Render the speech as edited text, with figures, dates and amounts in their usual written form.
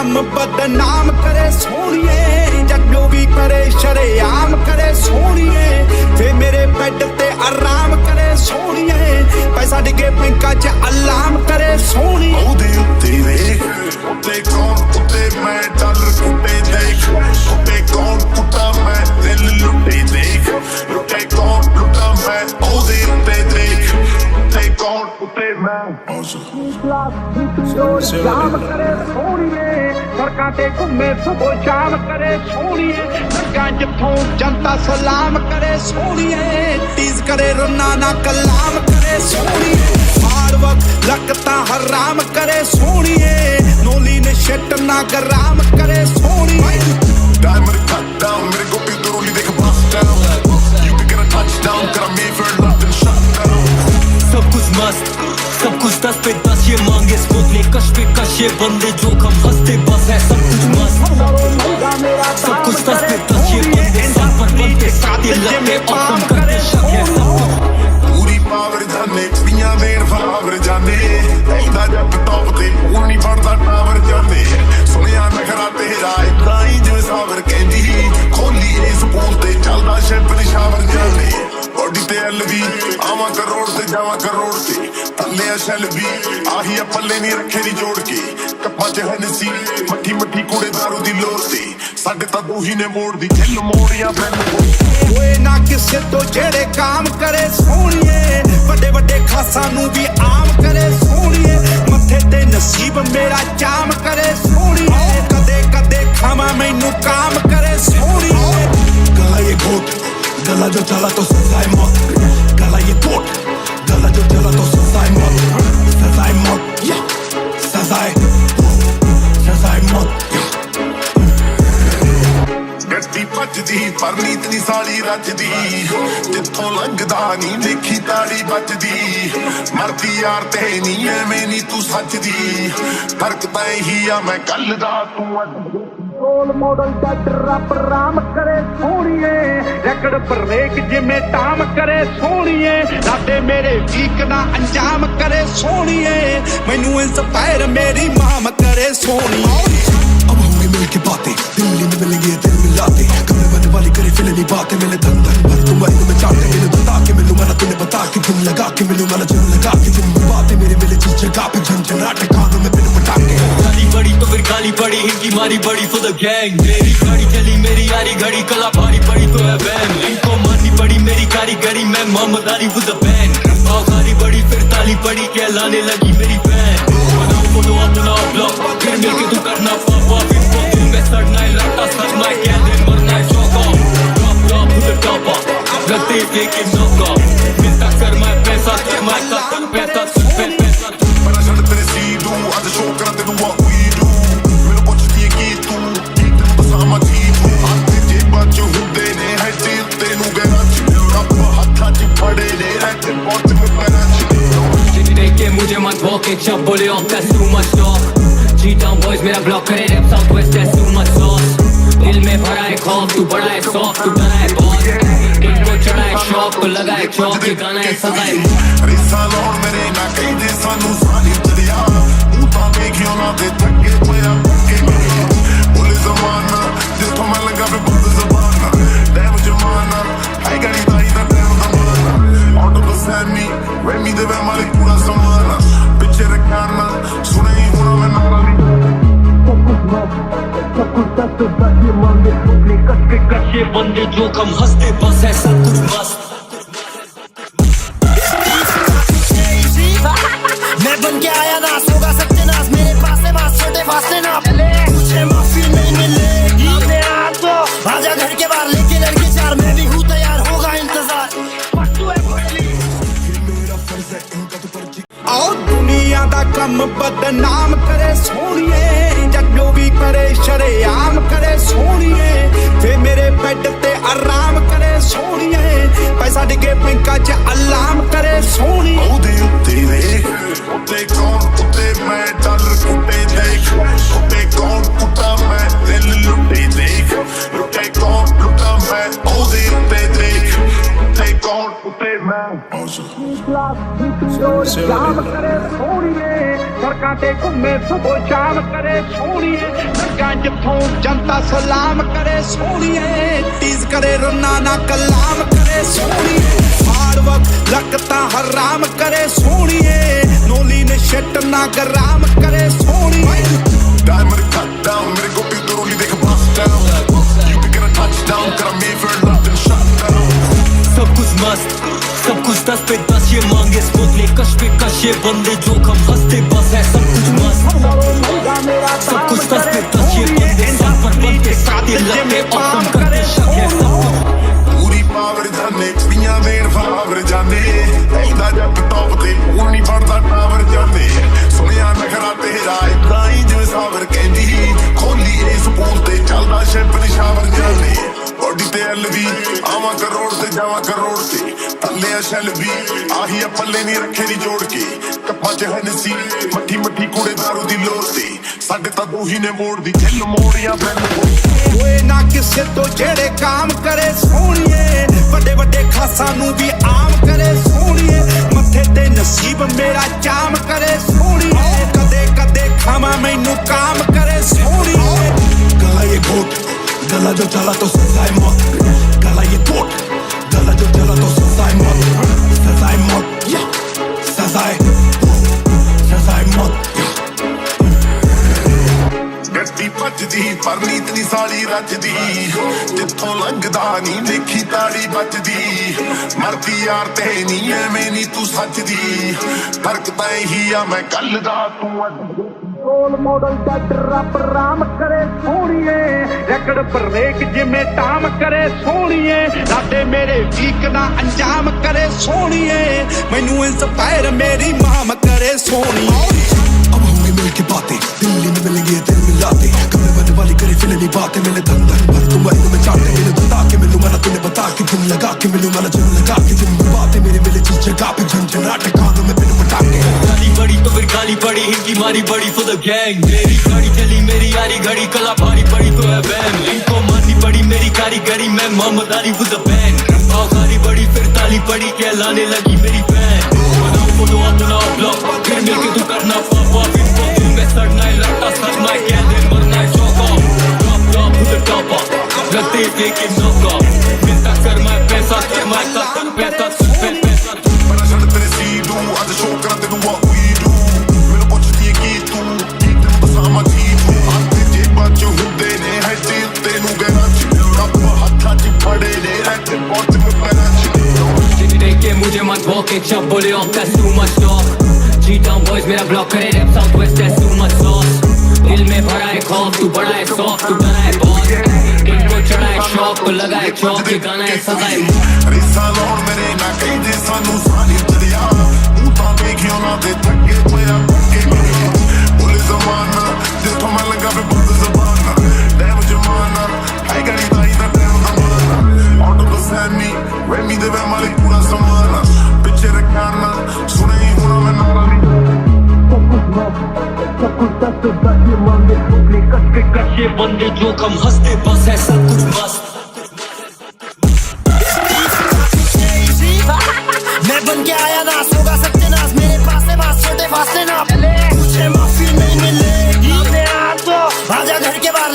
ਕੰਮ ਬਦਨਾਮ ਕਰੇ ਸੋਹਣੀਏ, ਜਦ ਜੋ ਵੀ ਕਰੇ ਸ਼ਰੇਆਮ ਕਰੇ ਸੋਹਣੀਏ, ਫੇ ਮੇਰੇ ਬੈੱਡ ਤੇ ਆਰਾਮ ਕਰੇ ਸੋਹਣੀਏ, ਪੈਸਾ ਡਿੱਗੇ ਬੈਂਕਾਂ 'ਚ ਅਲਾਮ ਕਰੇ ਸੋਹਣੀਏ। ਉਹਦੇ ਉੱਤੇ ਵੇਖ, ਉੱਤੇ ਕੌਣ, ਉੱਤੇ ਮੈਂ ਡਾਲਰ ਕੁੱਟੇ ਦੇਖ, ਉੱਤੇ ਕੌਣ ਕੁੱਟਾ ਮੈਂ ਦਿਲ ਲੁੱਟੇ ਦੇਖ, ਲੁੱਟੇ ਕੌਣ ਲੁੱਟਾ ਮੈਂ ਉਹਦੇ ਉੱਤੇ ਦੇਖ, ਉੱਤੇ ਕੌਣ ਉੱਤੇ ਮੈਂ। ਸ਼ਾਮ ਕਰੇ ਸੋਹਣੀਏ, ਸੜਕਾਂ ਤੇ ਘੁੰਮੇ ਸੁਬਹ ਸ਼ਾਮ ਕਰੇ ਸੋਹਣੀਏ, ਲੱਗਾ ਜਿੱਥੋਂ ਜਨਤਾ ਸਲਾਮ ਕਰੇ ਸੋਹਣੀਏ, ਟੀਜ਼ ਕਰੇ ਰੋਨਾ ਨਾ ਕਲਾਮ ਕਰੇ ਸੋਹਣੀਏ, ਹਾਰਡ ਵਰਕ ਲੱਕ ਤਾਂ ਹਰਾਮ ਕਰੇ ਸੋਹਣੀਏ, ਨੋਲੀ ਨੇ ਸ਼ਿਟ ਨਾ ਗਰਾਮ ਕਰੇ ਸੋਹਣੀਏ। Diamond cut down, मेरे को भी दरोली देख bust down. You can get a touchdown, got a made for nothing shut down. सब कुछ मस्त, सब कुछ 10 पे 10 ये मांगे बोतले कश पे कश ये बंदे जोखम हंसते बस है सब कुछ मस्त, सब कुछ 10 पे 10 ये बंदे साथ पर बनते साथे लगते और तुम करते शक है सब कुछ। पूरी पावर जाने कुड़ियां देन फलावर जाने, ऐदा जब टॉप ते पूर नहीं पड़दा टावर जाने, सुनिया नखरा तेरा इदा ही जिवें सावर कहंदी, खोली इस पूल ते चलदा शिप निशावर जाने, बॉडी ते एलवी आवा करोड़ ते जावा करोड़ ते थल्ले शैल भी आही पल्ले नहीं रखे नहीं जोड़ के, कप्पा च हनसी मट्ठी मट्ठी कूड़े दारू दी लोर ते साडे तां दोही ने मोड़ दी दिल मोड़िया बैल ਹੋਏ ਨਾ ਕਿਸੇ ਤੋਂ ਜਿਹੜੇ ਕਾਮ ਕਰੇ ਸੋਹਣੀਏ, ਵੱਡੇ ਵੱਡੇ ਖਾਸਾਂ ਨੂੰ ਵੀ ਆਮ ਕਰੇ ਸੋਹਣੀਏ, ਮੱਥੇ ਤੇ ਨਸੀਬ ਮੇਰਾ ਜਾਮ ਕਰੇ ਸੋਹਣੀਏ, ਕਦੇ ਕਦੇ ਖਾਵਾਂ ਮੈਨੂੰ ਕਾਮ ਕਰੇ ਸੋਹਣੀਏ। गला ये कोट, गला जो चला तो सजाए मौत, गला ये कोट, गला जो चला तो सजाए मौत, सजाए मौत, सजाए मौत। ਗੱਡੀ ਭੱਜਦੀ ਪਰ ਨੀਤ ਨੀ ਸਾਲੀ ਰੱਜਦੀ, ਜਿੱਥੋਂ ਲੰਘਦਾ ਨੀ ਦੇਖੀ ਤਾੜੀ ਵੱਜਦੀ, ਮਰਦੀ ਯਾਰ ਤੇ ਨੀ ਐਵੇਂ ਨੀ ਤੂੰ ਸੱਚਦੀ, ਫਰਕ ਤਾਂ ਇਹੀ ਆ ਮੈਂ ਕੱਲ ਦਾ ਤੂੰ ਅੱਜ। ਰੋਲ ਮਾਡਲ ਜੱਟ ਰੱਬ ਰਾਮ ਕਰੇ ਸੋਹਣੀਏ, ਰੈਕਡ ਬ੍ਰੇਕ ਜਿਵੇਂ ਟਾਮ ਕਰੇ ਸੋਹਣੀਏ, ਲਾਡੇ ਮੇਰੇ ਵੀਕ ਨਾ ਅੰਜਾਮ ਕਰੇ ਸੋਹਣੀਏ, ਮੈਨੂੰ ਇੰਸਪਾਇਰ ਮੇਰੀ ਮਾਮ ਕਰੇ ਸੋਹਣੀਏ। अब होंगे मिलके बातें, दिल्ली में मिलेंगे दिल मिलाते, कमरे बनने वाली करे फिल्म नहीं बातें, मिले धन धन भर तुम महीनों में चाहते, मिले बता के मिलूं मैं तूने बता के धुन लगा के मिलूं मैं धुन लगा के दिन बातें मेरे मिले जिस जगह पे झंझनाटे कानों में बिन पटाखे, गाली बड़ी तो फिर गाली पड़ी इनकी मारी बड़ी for the gang, मेरी गाड़ी चली मेरी यारी घड़ी कला भारी पड़ी तो है बैन, इनको मारनी पड़ी मेरी कारीगरी मैं Mohammad Ali with the band, गाली बड़ी फिर ताली पड़ी कहलाने लगी मेरी बहन, बनाओ फोटो अपना ब्लॉग फिर मिलके तू करना पापा, इनको दिल में सड़ना है लड़ता सड़ना है क्या दिन मरना है Shauka, drop drop to the top लगते लेके नौका, मिलता कर मैं पैसा कर मैं तक पैसा तुझ पे पैसा तू ਬੜਾ ਛੱਡ ਤੇਰੇ ਸੀ ਦੂ ਅੱਜ ਸ਼ੋਅ ਕਰਾਂ ਤੈਨੂੰ what we do, ਮੈਨੂੰ ਪੁੱਛਦੀ ਏ ਕੀ ਤੂੰ ਕੀ ਤੈਨੂੰ ਪਸਾਮਾ ਜੀ ਤੂੰ, ਹੱਥ ਜੇਬਾਂ ਚ ਹੁੰਦੇ ਨੇ ਹੈ ਦਿਲ ਤੈਨੂੰ ਗਹਿਰਾ ਚ, ਰੱਬ ਹੱਥਾਂ ਚ ਫੜੇ ਨੇ ਰੈਕ ਪੋਟ ਮੇ ਪੈਰਾਂ ਚ। देख के मुझे मत भौंक एक शब्द बोले off that's too much talk, G-Town boys मेरा ब्लॉक करे rap south west that's too much sauce, दिल में भरा है खौफ तू बड़ा है सॉफ्ट तू डरा है बॉस, इनको चढ़ा है शौक को लगा है चौक ये गाना है सजा है ਰੇਸਾਂ ਲਾਉਣ ਮੇਰੇ ਨਾ ਕਹਿੰਦੇ ਸਾਨੂੰ ਸਾਲੀ ਚੜਿਆ, ਤੂੰ ਤਾਂ ਵੇਖਿਓ ਨਾ ਤੇ ਥੱਕੇ ਪਿਆ ਭੁੱਕੇ ਗਿਆ, ਬੋਲੇ ਜ਼ਮਾਨਾ ਜਿੱਥੋਂ ਮੈਂ ਲੱਗਾ ਵੇ ਬੰਦ ਜ਼ਬਾਨਾ, ਟਾਈਮ ਜਮਾਨਾ ਹੈ ਗੜੀ ਦਾ ਹੀ ਤਾਂ ਟਾਈਮ ਦਾ ਮਾਨਾ, ਆਟੋ ਬਸੈਨੀ ਰੈਮੀ ਦੇ ਵੇ ਮਾਰੇ ਪੂਰਾ ਜ਼ਮਾਨਾ, ਪਿੱਛੇ ਰੱਖਣਾ ਸੁਣੇ ਹੀ ਹੋਣਾ ਮੈਂ ਨਾਰਾ सब कुछ 10 पे 10 ये मांगे बोतले कश पे कश ये बंदे जोखम हंसते बस है सब कुछ मस्त। मैं बन के आया नास होगा सत्यानाश, मेरे पास है बात छोटे फासले ना पूछे माफी नहीं मिलेगी, अपने आप तो आजा घर के बाहर लेके लड़के चार, मैं भी हूँ तैयार होगा इंतजार, आओ दुनिया दा कम बदनाम करे सोहणीए, जद जो भी करे शरेआम करे सोहणीए, फे मेरे बैड ते आराम करे सोहणीए, पैसा डिगे बैंਕਾਂ 'ਚ अलाम करे सोहणीए। ਉਹਦੇ ਉੱਤੇ ਵੇਖ, ਉੱਤੇ ਕੌਣ ਉੱਤੇ ਮੈਂ ਡਾਲਰ ਕੁੱਟੇ ਦੇਖ, ਉੱਤੇ ਕੌਣ ਕੁੱਟਾ ਮੈਂ ਦਿਲ ਲੁੱਟੇ ਦੇਖ, ਲੁੱਟੇ ਕੌਣ ਲੁੱਟਾ ਮੈਂ ਉਹਦੇ ਉੱਤੇ ਦੇਖ, ਉੱਤੇ ਕੌਣ ਉੱਤੇ ਮੈਂ। ਸ਼ਾਮ ਕਰੇ ਸੋਹਣੀਏ, ਸੜਕਾਂ ਤੇ ਘੁੰਮੇ ਸੁਬੋ ਸ਼ਾਮ ਕਰੇ ਸੋਹਣੀਏ ਲੱਗਾ ਜਿੱਥੋਂ ਜਨਤਾ ਸਲਾਮ ਕਰੇ ਸੋਹਣੀਏ ਟੀਜ਼ ਕਰੇ ਰੋਣਾ ਨਾ ਕਲਾਮ ਕਰੇ ਸੋਹਣੀਏ ਹਾਰਡ ਵਰਕ ਲੱਗਤਾ ਹਰਾਮ ਕਰੇ ਸੋਹਣੀਏ ਨੋਲੀ ਨੇ ਸ਼ਿਟ ਨਾ ਗਰਾਮ ਕਰੇ ਸੋਹਣੀਏ Diamond cut down, मेरे को भी तो रोली देख bust down. You be gonna touchdown, got me for nothing shut down. सब कुछ मस्त, सब कुछ 10 पे 10 ये मांगे स्पोतले कश पे कश ये बंदे जोखम हंसते बस है सब कुछ मस्त सब कुछ 10 पे 10 ये बंदे सब पर बनते साथे लगते औसम करते शक है सब कुछ पूरी पावर जाने कुड़ियां देन फावर जाने ऐदा जब टॉप ते उन्नी पड़दा टावर जाने सुनिया नखरा तेरा इतना ही जिवें सावर कहंदी खोली इस पूल ते चलदा शिप निशावर जाने बॉडी ते एलवी आवा करोड़ ते जावा करोड़ ते थल्ले शैल भी आही पल्ले नहीं रखे नहीं जोड़ के कप्पा च हनसी मट्ठी मट्ठी कुड़े दारू दी लोर ते साडे तां दूही ने मोड़ दी दिल मोड़िया बैल ਹੋਏ ਨਾ ਕਿਸੇ ਤੋਂ ਜਿਹੜੇ ਕਾਮ ਕਰੇ ਸੋਹਣੀਏ ਵੱਡੇ ਵੱਡੇ ਖਾਸਾਂ ਨੂੰ ਵੀ ਆਮ ਕਰੇ ਸੋਹਣੀਏ ਮੱਥੇ ਤੇ ਨਸੀਬ ਮੇਰਾ ਜਾਮ ਕਰੇ ਸੋਹਣੀਏ ਕਦੇ ਕਦੇ ਖਾਵਾਂ ਮੈਨੂੰ ਕਾਮ ਕਰੇ ਸੋਹਣੀਏ गला ये घोट गला जो चला तो सजा है मौत गला ये घोट गला जो चला तो सजा है मौत सजा है मौत सजा है मौत ਗੱਡੀ ਭੱਜਦੀ ਪਰ ਨੀਤ ਨੀ ਸਾਲੀ ਰੱਜਦੀ ਜਿੱਥੋਂ ਲੰਘਦਾ ਨੀ ਦੇਖੀ ਤਾੜੀ ਵੱਜਦੀ ਮਰਦੀ ਯਾਰ ਤੇ ਨੀ ਐਵੇਂ ਨੀ ਤੂੰ ਸੱਚਦੀ ਫਰਕ ਤਾਂ ਇਹੀ ਆ ਮੈਂ ਕੱਲ ਦਾ ਤੂੰ ਅੱਜ ਰੋਲ ਮਾਡਲ ਡਾਕਟਰ ਰੱਬ ਰਾਮ ਕਰੇ ਸੋਹਣੀਏ ਰੈਕਡ ਬ੍ਰੇਕ ਜਿਵੇਂ ਟਾਮ ਕਰੇ ਸੋਹਣੀਏ ਸਾਡੇ ਮੇਰੇ ਵੀਕ ਦਾ ਅੰਜਾਮ ਕਰੇ ਸੋਹਣੀਏ ਮੈਨੂੰ ਇੰਸਪਾਇਰ ਮੇਰੀ ਮਾਮ ਕਰੇ ਸੋਹਣੀਏ अब होंगे मिल के बातें दिल्ली में मिलेंगे दिल मिलाते कमरे बनने वाली करे फिर नहीं बातें मैंने धन भर तुम में चाहते मैंने बता के मिलूंगा ना तूने बता के दिन लगा के मिलूंगा ना जन लगा के दिन बातें मेरे मिले जिस जगह पे झंझनाट कानों में बिन पटाखे गाली बड़ी तो फिर गाली पड़ी इनकी मारी बड़ी for the gang मेरी गाड़ी चली मेरी यारी घड़ी कला भारी पड़ी तो है बैन इनको मारनी पड़ी मेरी कारीगरी मैं Mohammad Ali with the band गाली बड़ी फिर ताली पड़ी कहलाने लगी मेरी बहन बनाओ फोटो अपना ब्लॉग फिर मिलके तू करना पापा इनको दिल में सड़ना है लगता सड़ना है कह दे मरना है चौका drop to the top लगते देखे नौका मिलता कर मैं पैसा कर मैं तक पैसा पैसा ਬੜਾ ਛੱਡ ਤੇਰੇ ਸੀ ਦੂ ਅੱਜ ਸ਼ੋਅ ਕਰਾਂ ਤੈਨੂੰ what we do ਮੈਨੂੰ ਪੁੱਛਦੀ ਏ ਕੀ ਤੂੰ ਕੀ ਤੈਨੂੰ ਦੱਸਾਂ ਮੈਂ ਕੀ ਤੂੰ ਹੱਥ ਜੇਬਾਂ ਚ ਹੁੰਦੇ ਨੇ ਹੈ ਤੇ ਤੈਨੂੰ ਗਹਿਰਾ ਚ ਰੱਬ ਹੱਥਾਂ ਚ ਫੜੇ ਨੇ ਹੈ ਤੇ ਬਹੁਤ ਮੇਰਾ ਚ देख के मुझे मत भौके जब बोले off that's too much talk G-Town boys मेरा ब्लॉक करे rap south west that's too much sauce दिल में भरा है खौफ तू बड़ा है सॉफ्ट तू बना है बॉस इनको चढ़ा है शौक को लगा है चौक ये गाना है सजा है ਰੀਸਾਂ ਲਾਉਣ ਮੇਰੇ ਨਾ ਕਹਿੰਦੇ ਸਾਨੂੰ ਸਾਨੀ ਦਰਿਆ ਤੂੰ ਤਾਂ ਵੇਖਿਓ ਨਾ ਤੇ ਥੱਕੇ ਹੋਇਆ ਪੱਕੇ ਬੋਲੇ ਜ਼ਮਾਨਾ ਜਿੱਥੋਂ ਮੈਂ ਲੱਗਾ ਵੇ ਬੰਦ ਜ਼ਬਾਨਾ ਡੈਮ ਜਮਾਨਾ ਹੈ ਗੜੀ ਦਾਈ ਦਾ ਟਾਈਮ ਜ਼ਮਾਨਾ ਆਟੋ ਬਸੈਨੀ ਵੈਮੀ ਦੇ ਵੇ ਮਾਲਿਕ ਪੂਰਾ ਸਮਾਨਾ ਪਿੱਛੇ ਰੱਖਾਨਾ ਸੁਣੇ ਹੀ ਹੋਣਾ ਮੈਂ ਨਾਰਾ ਵੀ सब कुछ 10 पे 10 ये मांगे टोकले कस पे कस ये बंदे जोखम हंसते बस है सब कुछ मस्त मैं बन के आया नास होगा सत्यानाश मेरे पास है बात छोटे फासले ना मुझे माफी नहीं मिलेगी अपने आप तो आजा घर के बाहर